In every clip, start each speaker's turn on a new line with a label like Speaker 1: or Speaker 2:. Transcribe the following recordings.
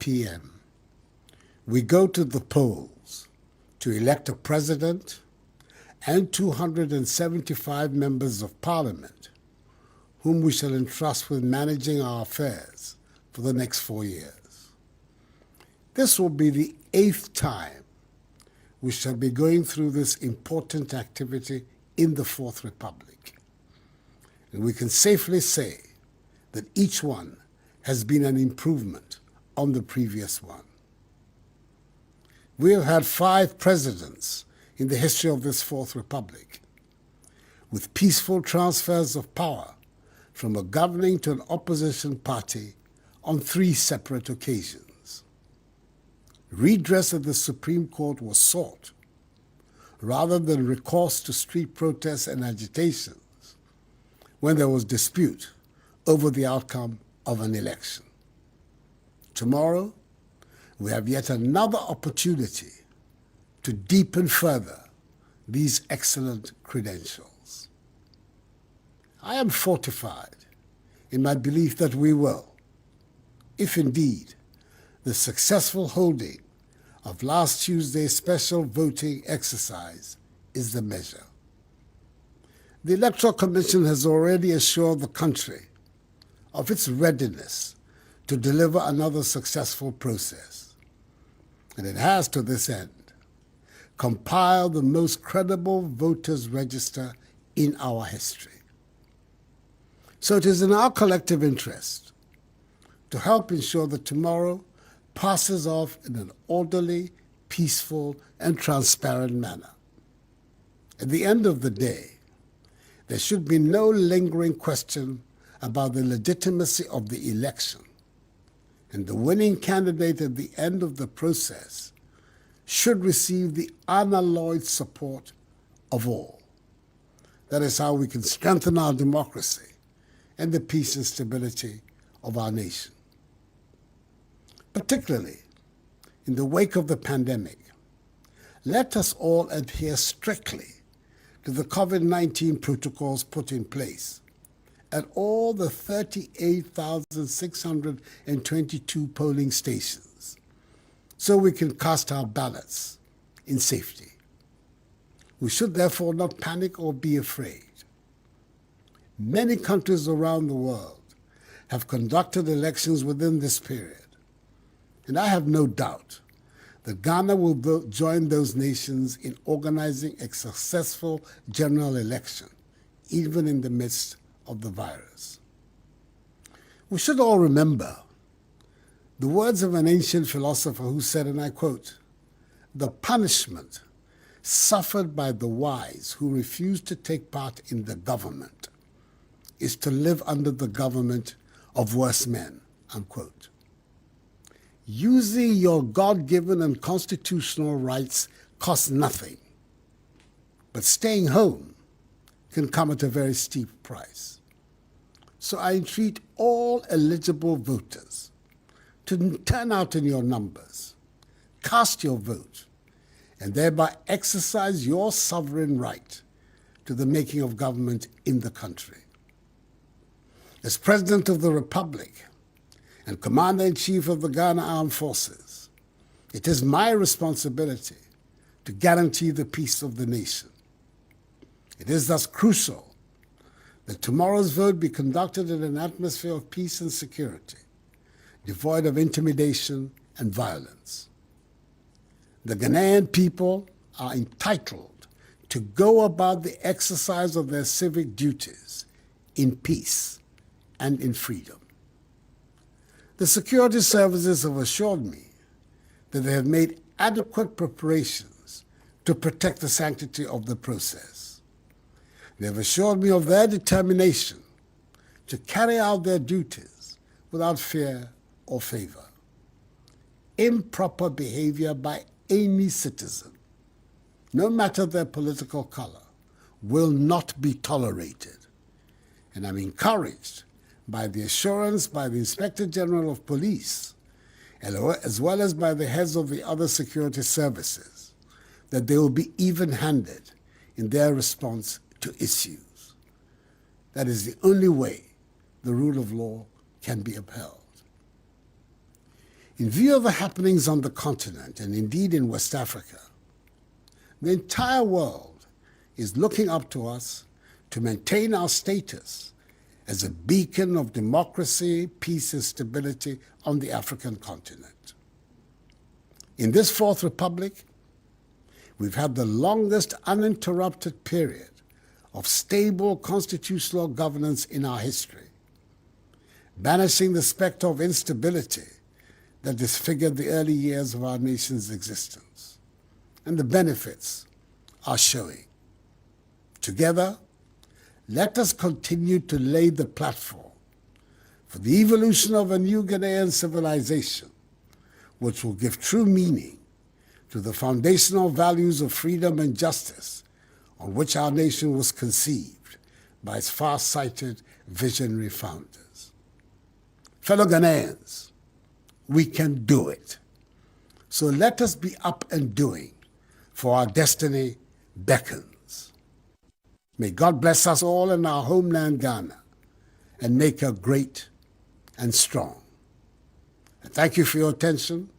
Speaker 1: p.m., we go to the polls to elect a president and 275 members of parliament, whom we shall entrust with managing our affairs for the next 4 years. This will be the 8th time we shall be going through this important activity in the Fourth Republic. And we can safely say that each one has been an improvement on the previous one. We have had 5 presidents in the history of this Fourth Republic, with peaceful transfers of power from a governing to an opposition party on 3 separate occasions. Redress at the Supreme Court was sought, rather than recourse to street protests and agitations when there was dispute over the outcome of an election. Tomorrow, we have yet another opportunity to deepen further these excellent credentials. I am fortified in my belief that we will, if indeed the successful holding of last Tuesday's special voting exercise is the measure. The Electoral Commission has already assured the country of its readiness to deliver another successful process, and it has, to this end, compiled the most credible voters' register in our history. So it is in our collective interest to help ensure that tomorrow passes off in an orderly, peaceful, and transparent manner. At the end of the day, there should be no lingering question about the legitimacy of the election, and the winning candidate at the end of the process should receive the unalloyed support of all. That is how we can strengthen our democracy and the peace and stability of our nation. Particularly in the wake of the pandemic, let us all adhere strictly to the COVID-19 protocols put in place at all the 38,622 polling stations, so we can cast our ballots in safety. We should therefore not panic or be afraid. Many countries around the world have conducted elections within this period, and I have no doubt that Ghana will join those nations in organizing a successful general election, even in the midst of the virus. We should all remember the words of an ancient philosopher who said, and I quote, "The punishment suffered by the wise who refuse to take part in the government is to live under the government of worse men," unquote. Using your God-given and constitutional rights costs nothing, but staying home can come at a very steep price. So I entreat all eligible voters to turn out in your numbers, cast your vote, and thereby exercise your sovereign right to the making of government in the country. As President of the Republic and Commander-in-Chief of the Ghana Armed Forces, it is my responsibility to guarantee the peace of the nation. It is thus crucial that tomorrow's vote be conducted in an atmosphere of peace and security, devoid of intimidation and violence. The Ghanaian people are entitled to go about the exercise of their civic duties in peace and in freedom. The security services have assured me that they have made adequate preparations to protect the sanctity of the process. They have assured me of their determination to carry out their duties without fear or favor. Improper behavior by any citizen, no matter their political color, will not be tolerated. And I'm encouraged by the assurance by the Inspector General of Police, as well as by the heads of the other security services, that they will be even-handed in their response to issues. That is the only way the rule of law can be upheld. In view of the happenings on the continent and indeed in West Africa, the entire world is looking up to us to maintain our status as a beacon of democracy, peace, and stability on the African continent. In this Fourth Republic, we've had the longest uninterrupted period of stable constitutional governance in our history, banishing the specter of instability that disfigured the early years of our nation's existence. And the benefits are showing. Together, let us continue to lay the platform for the evolution of a new Ghanaian civilization, which will give true meaning to the foundational values of freedom and justice on which our nation was conceived by its far-sighted, visionary founders. Fellow Ghanaians, we can do it. So let us be up and doing, for our destiny beckons. May God bless us all in our homeland Ghana and make her great and strong. And thank you for your attention.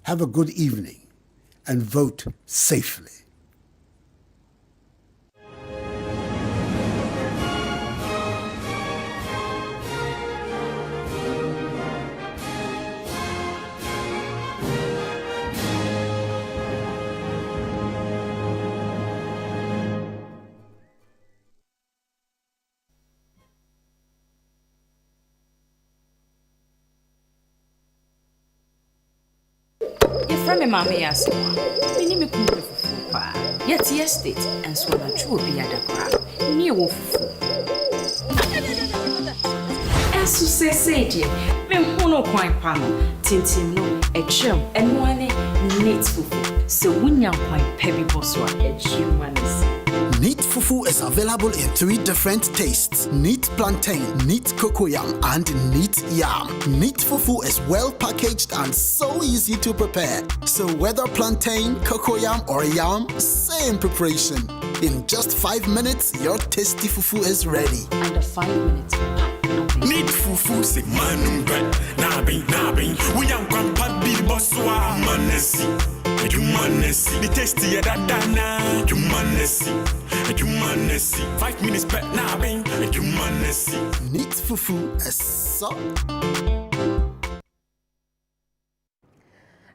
Speaker 1: Have a good evening and vote safely.
Speaker 2: From a mammy as many me come for yet estate and swallow true be at the crowd near wolf. As to say, me who no quite panel, tintin no, a chum, and one neat fufu, so win your point, pebby bosswa, and humanist.
Speaker 3: Neat fufu is available in 3 different tastes: neat plantain, neat cocoyam, and neat yam. Neat fufu is well packaged and so easy to prepare. So whether plantain, cocoyam, or yam, same preparation. In just 5 minutes, your tasty fufu is ready.
Speaker 2: Under 5 minutes.
Speaker 4: Neat fufu se manum bet nabbing we am grandpa be bosswa manesi the tasty that dana you manesi 5 minutes bet nabbing you manesi.
Speaker 3: Neat fufu is so.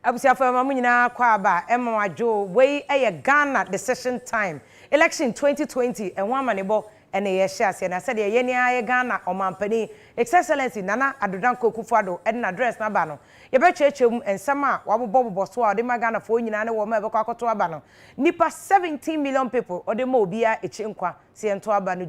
Speaker 5: Abusia for mamu nyina kwa ba ema wajo we Ghana decision time election 2020 and one manebo and a shares and I said ye Ghana or Mampani, His Excellency Nana Adodanko Akufo-Addo and address Nabano. Ye betchum and sama wabu bobo boswa de magana for you and woman to abano. Nipa 17 million people or the mobia echinkwa si ento abanu